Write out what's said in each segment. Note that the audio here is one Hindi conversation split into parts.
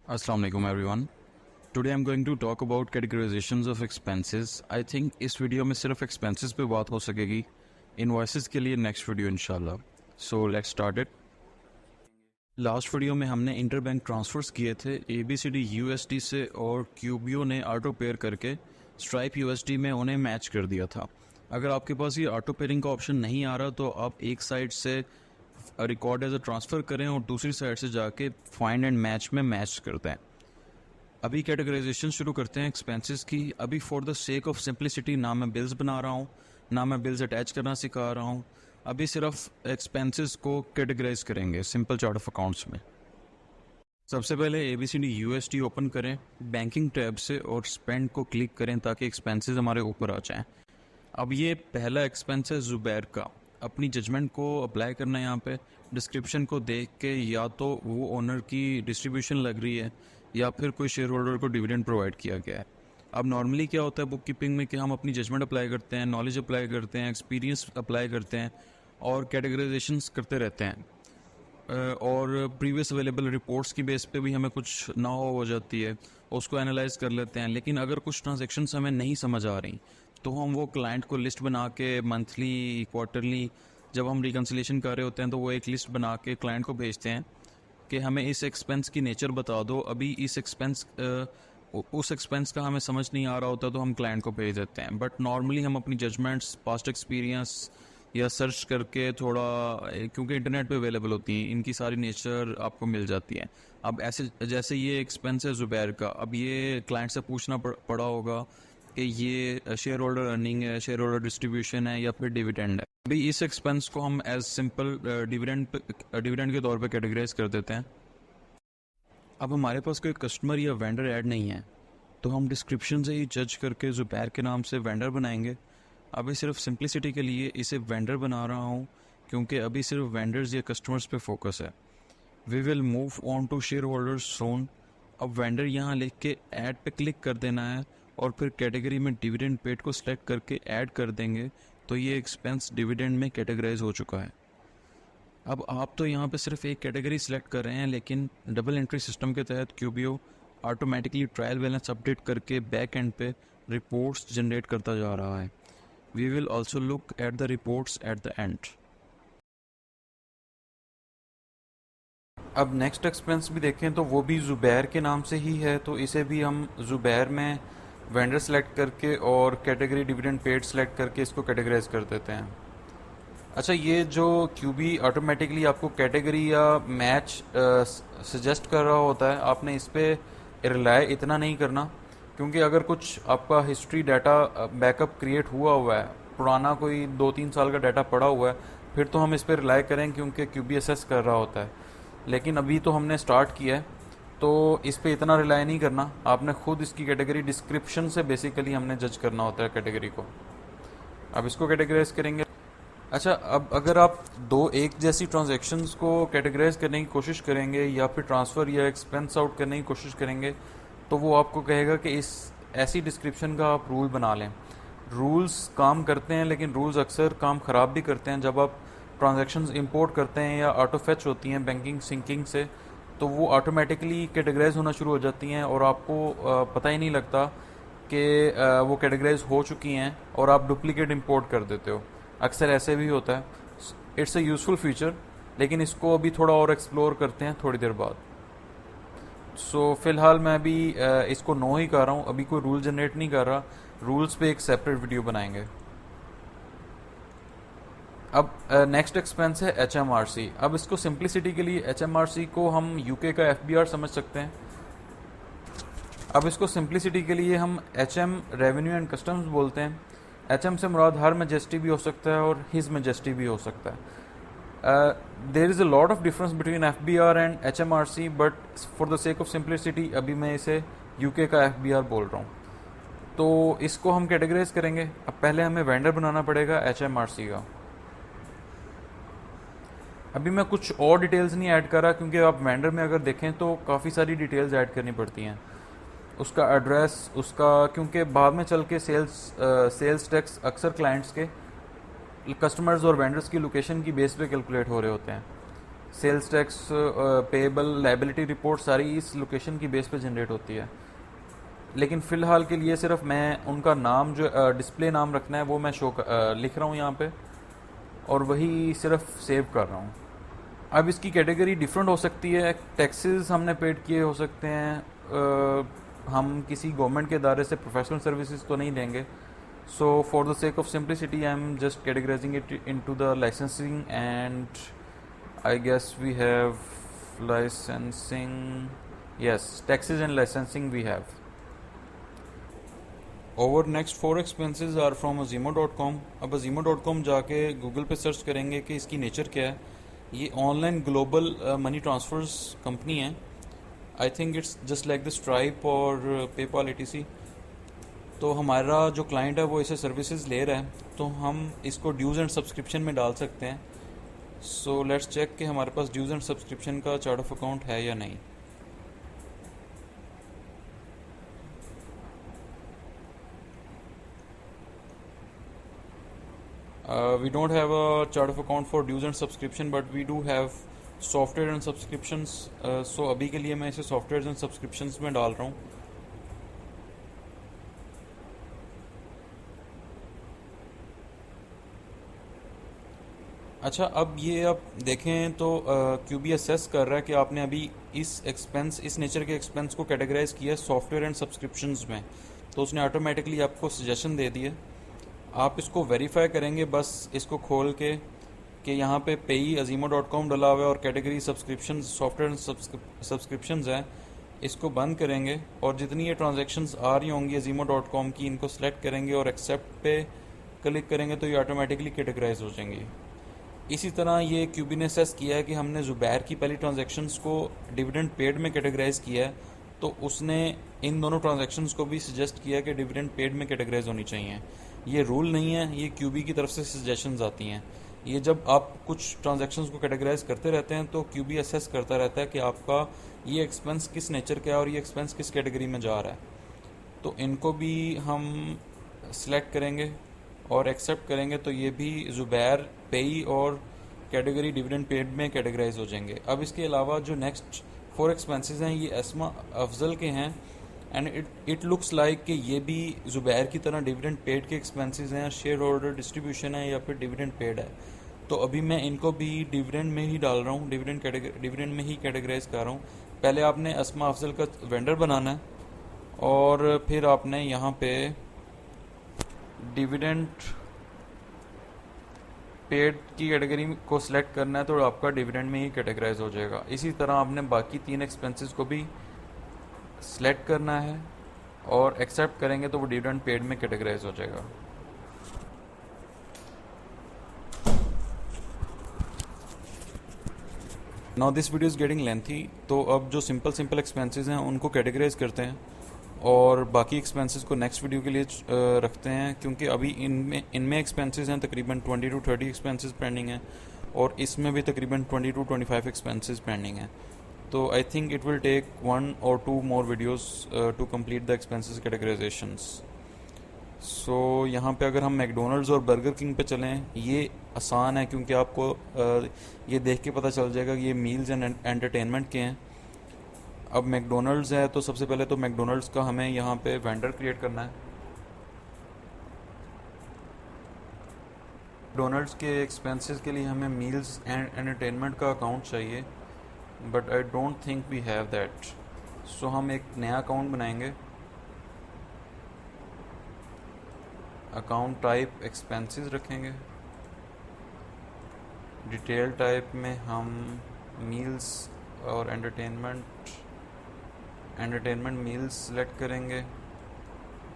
Assalamu alaikum everyone. Today I'm going to talk about categorizations of expenses. I think इस वीडियो में सिर्फ expenses पे बात हो सकेगी, invoices के लिए next वीडियो इंशाल्लाह. So let's start it. Last video में हमने इंटरबैंक ट्रांसफ़र्स किए थे ABCD USD से और QBO ने ऑटो पेयर करके स्ट्राइप USD में उन्हें मैच कर दिया था. अगर आपके पास ये ऑटो पेयरिंग का ऑप्शन नहीं आ रहा तो आप एक साइड से रिकॉर्ड एज अ ट्रांसफ़र करें और दूसरी साइड से जाके फाइंड एंड मैच में मैच करते हैं. अभी कैटेगराइजेशन शुरू करते हैं एक्सपेंसेस की. अभी for the sake of simplicity ना मैं बिल्स बना रहा हूँ ना मैं बिल्स अटैच करना सिखा रहा हूँ. अभी सिर्फ एक्सपेंसेस को कैटेगराइज करेंगे सिंपल चार्ट ऑफ अकाउंट्स में. सबसे पहले ABCD USD ओपन करें बैंकिंग टैब से और स्पेंड को क्लिक करें ताकि एक्सपेंसेस हमारे ऊपर आ जाएं. अब ये पहला एक्सपेंस है ज़ुबैर का. अपनी जजमेंट को अप्लाई करना है यहाँ पे. डिस्क्रिप्शन को देख के या तो वो ओनर की डिस्ट्रीब्यूशन लग रही है या फिर कोई शेयर होल्डर को डिविडेंड प्रोवाइड किया गया है. अब नॉर्मली क्या होता है बुक कीपिंग में कि हम अपनी जजमेंट अप्लाई करते हैं, नॉलेज अप्लाई करते हैं, एक्सपीरियंस अप्लाई करते हैं और कैटेगराइजेशंस करते रहते हैं. और प्रीवियस अवेलेबल रिपोर्ट्स की बेस पे भी हमें कुछ ना हो जाती है, उसको एनालाइज कर लेते हैं. लेकिन अगर कुछ ट्रांजैक्शंस हमें नहीं समझ आ रही तो हम वो क्लाइंट को लिस्ट बना के मंथली क्वार्टरली जब हम रिकन्सिलेशन कर रहे होते हैं तो वो एक लिस्ट बना के क्लाइंट को भेजते हैं कि हमें इस एक्सपेंस की नेचर बता दो. अभी इस एक्सपेंस उस एक्सपेंस का हमें समझ नहीं आ रहा होता तो हम क्लाइंट को भेज देते हैं. बट नॉर्मली हम अपनी जजमेंट्स, पास्ट एक्सपीरियंस या सर्च करके थोड़ा, क्योंकि इंटरनेट पे अवेलेबल होती हैं, इनकी सारी नेचर आपको मिल जाती है. अब ऐसे जैसे ये एक्सपेंस है ज़ुबैर का, अब ये क्लाइंट से पूछना पड़ा होगा कि ये शेयर होल्डर अर्निंग है, शेयर होल्डर डिस्ट्रीब्यूशन है या फिर डिविडेंड है. अभी इस एक्सपेंस को हम एज सिंपल डिविडेंड के तौर पे कैटेगराइज कर देते हैं. अब हमारे पास कोई कस्टमर या वेंडर ऐड नहीं है तो हम डिस्क्रिप्शन से ही जज करके ज़ुबैर के नाम से वेंडर बनाएंगे. अभी सिर्फ सिंप्लिसिटी के लिए इसे वेंडर बना रहा हूँ क्योंकि अभी सिर्फ वेंडर्स या कस्टमर्स पे फोकस है. We will move on to shareholders soon. अब वेंडर यहाँ लिख के ऐड पे क्लिक कर देना है और फिर कैटेगरी में डिविडेंड पेड को सिलेक्ट करके ऐड कर देंगे तो ये एक्सपेंस डिविडेंड में कैटेगराइज हो चुका है. अब आप तो यहाँ पे सिर्फ एक कैटेगरी सिलेक्ट कर रहे हैं लेकिन डबल एंट्री सिस्टम के तहत QBO automatically trial balance update करके बैक एंड पे रिपोर्ट्स जनरेट करता जा रहा है. We will also look at the reports at the end. अब नेक्स्ट एक्सपेंस भी देखें तो वो भी ज़ुबैर के नाम से ही है तो इसे भी हम ज़ुबैर में वेंडर सेलेक्ट करके और कैटेगरी डिविडेंड पेड सेलेक्ट करके इसको कैटेगराइज कर देते हैं. अच्छा, ये जो QB ऑटोमेटिकली आपको कैटेगरी या मैच सजेस्ट कर रहा होता है, आपने इस पर रिलाय इतना नहीं करना क्योंकि अगर कुछ आपका हिस्ट्री डाटा बैकअप क्रिएट हुआ है, पुराना कोई 2-3 साल का डाटा पड़ा हुआ है, फिर तो हम इस पर रिलाय करें क्योंकि QB असेस कर रहा होता है. लेकिन अभी तो हमने स्टार्ट किया है तो इस पे इतना रिलाय नहीं करना. आपने खुद इसकी कैटेगरी डिस्क्रिप्शन से बेसिकली हमने जज करना होता है कैटेगरी को. अब इसको कैटेगराइज करेंगे. अच्छा, अब अगर आप दो एक जैसी ट्रांजैक्शंस को कैटेगराइज करने की कोशिश करेंगे या फिर ट्रांसफ़र या एक्सपेंस आउट करने की कोशिश करेंगे तो वो आपको कहेगा कि इस ऐसी डिस्क्रिप्शन का आप रूल बना लें. रूल्स काम करते हैं लेकिन रूल्स अक्सर काम ख़राब भी करते हैं. जब आप ट्रांजैक्शंस इंपोर्ट करते हैं या ऑटो फेच होती हैं बैंकिंग सिंकिंग से तो वो ऑटोमेटिकली कैटेगराइज होना शुरू हो जाती हैं और आपको पता ही नहीं लगता कि वो कैटेगराइज हो चुकी हैं और आप डुप्लीकेट इंपोर्ट कर देते हो. अक्सर ऐसे भी होता है. इट्स अ यूज़फुल फीचर लेकिन इसको अभी थोड़ा और एक्सप्लोर करते हैं थोड़ी देर बाद. सो फ़िलहाल मैं अभी इसको नो ही कर रहा हूँ. अभी कोई रूल जनरेट नहीं कर रहा. रूल्स पे एक सेपरेट वीडियो बनाएंगे. अब नेक्स्ट एक्सपेंस है HMRC. अब इसको सिंप्लिसिटी के लिए HMRC को हम UK का FBR समझ सकते हैं. अब इसको सिंप्लिसिटी के लिए हम HM रेवेन्यू एंड कस्टम्स बोलते हैं. HM से मुराद हर मेजेस्टी भी हो सकता है और हिज मेजेस्टी भी हो सकता है. There is a lot of difference between FBR and HMRC but for the sake of simplicity अभी मैं इसे UK का FBR बोल रहा हूँ. तो इसको हम कैटेगराइज करेंगे. अब पहले हमें वेंडर बनाना पड़ेगा HMRC का. अभी मैं कुछ और डिटेल्स नहीं ऐड कर रहा क्योंकि आप वेंडर में अगर देखें तो काफ़ी सारी डिटेल्स ऐड करनी पड़ती हैं. उसका एड्रेस, उसका, क्योंकि बाद में चल के सेल्स टैक्स अक्सर क्लाइंट्स के कस्टमर्स और वेंडर्स की लोकेशन की बेस पे कैलकुलेट हो रहे होते हैं. Sales tax, payable, liability report सारी इस लोकेशन की बेस पे जनरेट होती है। लेकिन फ़िलहाल के लिए सिर्फ मैं उनका नाम जो डिस्प्ले नाम रखना है वो मैं लिख रहा हूँ यहाँ पे, और वही सिर्फ सेव कर रहा हूँ। अब इसकी कैटेगरी डिफरेंट हो सकती है, टैक्सेस हमने पेड किए हो सकते हैं, हम किसी गवर्नमेंट के इदारे से प्रोफेशनल सर्विसेज तो नहीं लेंगे। So for the sake of simplicity I am just categorising it into the licensing, and I guess we have licensing, yes, taxes and licensing we have. Our next 4 expenses are from azimo.com. अब azimo.com जाके गूगल पे सर्च करेंगे कि इसकी नेचर क्या है। ये online global money transfers company है। I think it's just like the Stripe और पेपाल etc। तो हमारा जो क्लाइंट है वो इसे सर्विसेज ले रहा है, तो हम इसको ड्यूज़ एंड सब्सक्रिप्शन में डाल सकते हैं। सो लेट्स चेक कि हमारे पास ड्यूज़ एंड सब्सक्रिप्शन का चार्ट ऑफ अकाउंट है या नहीं। We don't have a chart of account for dues and subscription, but we do have software and subscriptions. So अभी के लिए मैं इसे softwares and subscriptions में डाल रहा हूँ। अच्छा, अब ये आप देखें तो QB असेस कर रहा है कि आपने अभी इस नेचर के एक्सपेंस को कैटेगराइज किया है सॉफ्टवेयर एंड सब्सक्रिप्शंस में, तो उसने ऑटोमेटिकली आपको सजेशन दे दिए। आप इसको वेरीफाई करेंगे बस इसको खोल के कि यहाँ पे payazimo.com डला हुआ है और कैटेगरी सब्सक्रिप्शन सॉफ्टवेयर सब्सक्रिप्शंस है। इसको बंद करेंगे और जितनी ये ट्रांजैक्शंस आ रही होंगी azimo.com की, इनको सेलेक्ट करेंगे और एक्सेप्ट पे क्लिक करेंगे तो ये ऑटोमेटिकली कैटेगराइज हो जाएंगी। इसी तरह ये QB ने असेस किया है कि हमने ज़ुबैर की पहली ट्रांजैक्शंस को डिविडेंड पेड में कैटेगराइज किया है, तो उसने इन दोनों ट्रांजैक्शंस को भी सजेस्ट किया कि डिविडेंड पेड में कैटेगराइज होनी चाहिए। ये रूल नहीं है, ये QB की तरफ से सजेशंस आती हैं। ये जब आप कुछ ट्रांजैक्शंस को कैटेगराइज करते रहते हैं तो QB असेस करता रहता है कि आपका ये एक्सपेंस किस नेचर का है और ये एक्सपेंस किस कैटेगरी में जा रहा है। तो इनको भी हम सिलेक्ट करेंगे और एक्सेप्ट करेंगे तो ये भी ज़ुबैर, पेई और कैटेगरी डिविडेंड पेड में कैटेगराइज हो जाएंगे। अब इसके अलावा जो नेक्स्ट 4 एक्सपेंसेस हैं ये एस्मा अफजल के हैं, एंड इट लुक्स लाइक कि ये भी ज़ुबैर की तरह डिविडेंड पेड के एक्सपेंसेस हैं, शेयर होल्डर डिस्ट्रीब्यूशन है या फिर डिविडेंड पेड है। तो अभी मैं इनको भी डिविडेंड में ही डाल रहा हूँ, डिविडेंड में ही कैटेगराइज कर रहा हूँ। पहले आपने एस्मा अफजल का वेंडर बनाना है और फिर आपने यहाँ पे डिविडेंड पेड की कैटेगरी को सिलेक्ट करना है तो आपका डिविडेंड में ही कैटेगराइज हो जाएगा। इसी तरह आपने बाकी 3 एक्सपेंसेस को भी सिलेक्ट करना है और एक्सेप्ट करेंगे तो वो डिविडेंड पेड में कैटेगराइज हो जाएगा। Now this video is getting lengthy, तो अब जो सिंपल एक्सपेंसेस हैं उनको कैटेगराइज करते हैं और बाकी एक्सपेंसेस को नेक्स्ट वीडियो के लिए रखते हैं, क्योंकि अभी इनमें एक्सपेंसेस हैं तकरीबन 20 to 30 एक्सपेंसेस पेंडिंग हैं और इसमें भी तकरीबन 20 to 25 एक्सपेंसेस पेंडिंग हैं। तो I think it will take 1 or 2 more videos to complete the expenses categorisations. So यहाँ पे अगर हम मैकडोनल्ड्स और बर्गर किंग पे चलें, ये आसान है क्योंकि आपको ये देख के पता चल जाएगा कि ये मील्स एंड एंटरटेनमेंट के हैं। अब मैकडोनल्ड्स है तो सबसे पहले तो मैकडोनल्ड्स का हमें यहाँ पे वेंडर क्रिएट करना है। मैकडोनल्ड्स के एक्सपेंसेस के लिए हमें मील्स एंड एंटरटेनमेंट का अकाउंट चाहिए, but I don't think we have that. So हम एक नया अकाउंट बनाएंगे। अकाउंट टाइप एक्सपेंसेस रखेंगे, डिटेल टाइप में हम मील्स और एंटरटेनमेंट मील्स सेलेक्ट करेंगे।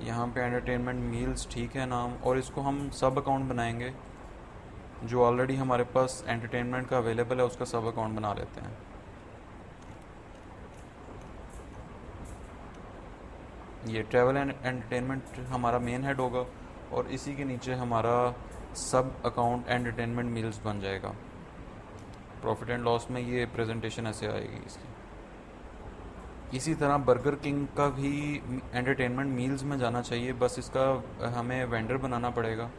यहाँ पे एंटरटेनमेंट मील्स ठीक है नाम, और इसको हम सब अकाउंट बनाएंगे। जो ऑलरेडी हमारे पास एंटरटेनमेंट का अवेलेबल है उसका सब अकाउंट बना लेते हैं। ये ट्रैवल एंड एंटरटेनमेंट हमारा मेन हेड होगा और इसी के नीचे हमारा सब अकाउंट एंटरटेनमेंट मील्स बन जाएगा। प्रॉफिट एंड लॉस में ये प्रेजेंटेशन ऐसे आएगी इसकी। इसी तरह बर्गर किंग का भी एंटरटेनमेंट मील्स में जाना चाहिए, बस इसका हमें वेंडर बनाना पड़ेगा।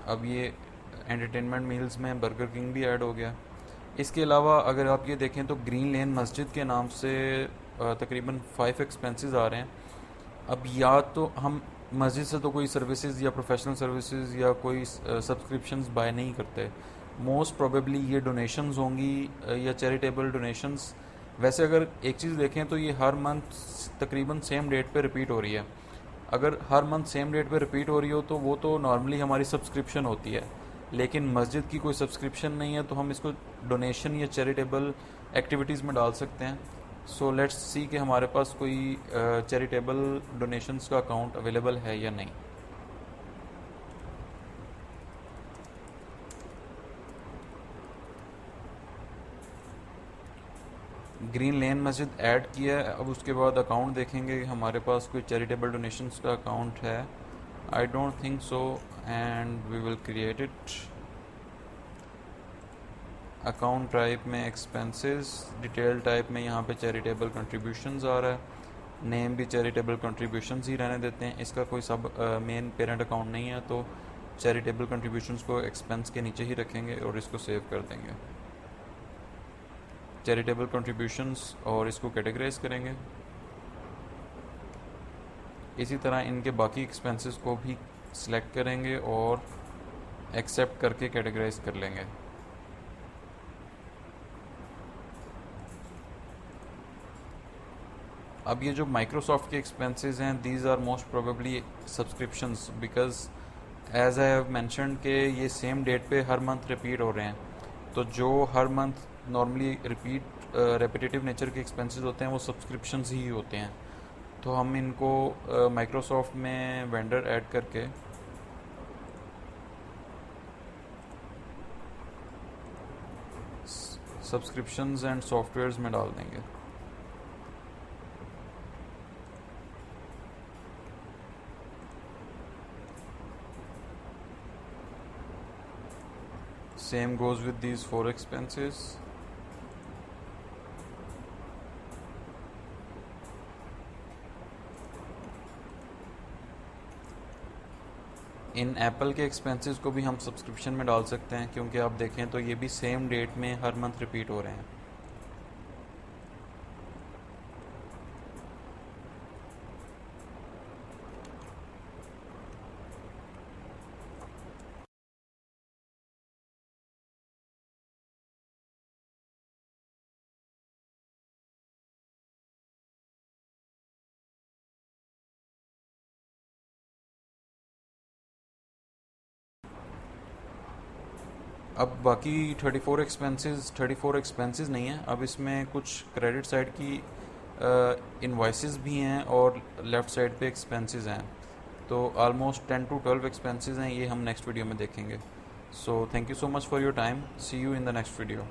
अब ये एंटरटेनमेंट मील्स में बर्गर किंग भी ऐड हो गया। इसके अलावा अगर आप ये देखें तो ग्रीन लेन मस्जिद के नाम से तकरीबन 5 एक्सपेंसेस आ रहे हैं। अब या तो हम मस्जिद से तो कोई सर्विसेज या प्रोफेशनल सर्विसेज या कोई सब्सक्रिप्शंस बाय नहीं करते, मोस्ट प्रोबेबली ये डोनेशंस होंगी या चैरिटेबल डोनेशंस। वैसे अगर एक चीज़ देखें तो ये हर मंथ तकरीबन सेम डेट पे रिपीट हो रही है। अगर हर मंथ सेम डेट पे रिपीट हो रही हो तो वो तो नॉर्मली हमारी सब्सक्रिप्शन होती है, लेकिन मस्जिद की कोई सब्सक्रिप्शन नहीं है, तो हम इसको डोनेशन या चैरिटेबल एक्टिविटीज़ में डाल सकते हैं। सो लेट्स सी कि हमारे पास कोई चैरिटेबल डोनेशंस का अकाउंट अवेलेबल है या नहीं। ग्रीन लेन मस्जिद ऐड किया है। अब उसके बाद अकाउंट देखेंगे कि हमारे पास कोई चैरिटेबल डोनेशंस का अकाउंट है। I don't think so and we will create it. Account type में एक्सपेंसेस, डिटेल टाइप में यहाँ पे चैरिटेबल कंट्रीब्यूशंस आ रहा है। नेम भी चैरिटेबल कंट्रीब्यूशंस ही रहने देते हैं, इसका कोई सब मेन पेरेंट अकाउंट नहीं है, तो चैरिटेबल कंट्रीब्यूशंस को एक्सपेंस के नीचे ही रखेंगे और इसको सेव कर देंगे। चैरिटेबल कंट्रीब्यूशंस और इसको कैटेगराइज करेंगे। इसी तरह इनके बाकी एक्सपेंसेस को भी सिलेक्ट करेंगे और एक्सेप्ट करके कैटेगराइज कर लेंगे। अब ये जो माइक्रोसॉफ्ट के एक्सपेंसेस हैं, these are most probably subscriptions, because as I have mentioned के ये सेम डेट पे हर मंथ रिपीट हो रहे हैं। तो जो हर मंथ नॉर्मली रेपिटेटिव नेचर के एक्सपेंसेस होते हैं वो सब्सक्रिप्शंस ही होते हैं। तो हम इनको माइक्रोसॉफ्ट में वेंडर ऐड करके सब्सक्रिप्शंस एंड सॉफ्टवेयर्स में डाल देंगे। Same goes with these 4 expenses. In Apple के एक्सपेंसेस को भी हम सब्सक्रिप्शन में डाल सकते हैं, क्योंकि आप देखें तो ये भी सेम डेट में हर मंथ रिपीट हो रहे हैं। अब बाकी 34 एक्सपेंसेस नहीं है। अब इसमें कुछ क्रेडिट साइड की इनवॉइसेस भी हैं और लेफ़्ट साइड पे एक्सपेंसेस हैं। तो ऑलमोस्ट 10 to 12 एक्सपेंसेस हैं, ये हम नेक्स्ट वीडियो में देखेंगे। So thank you so much for your time. See you in the next video.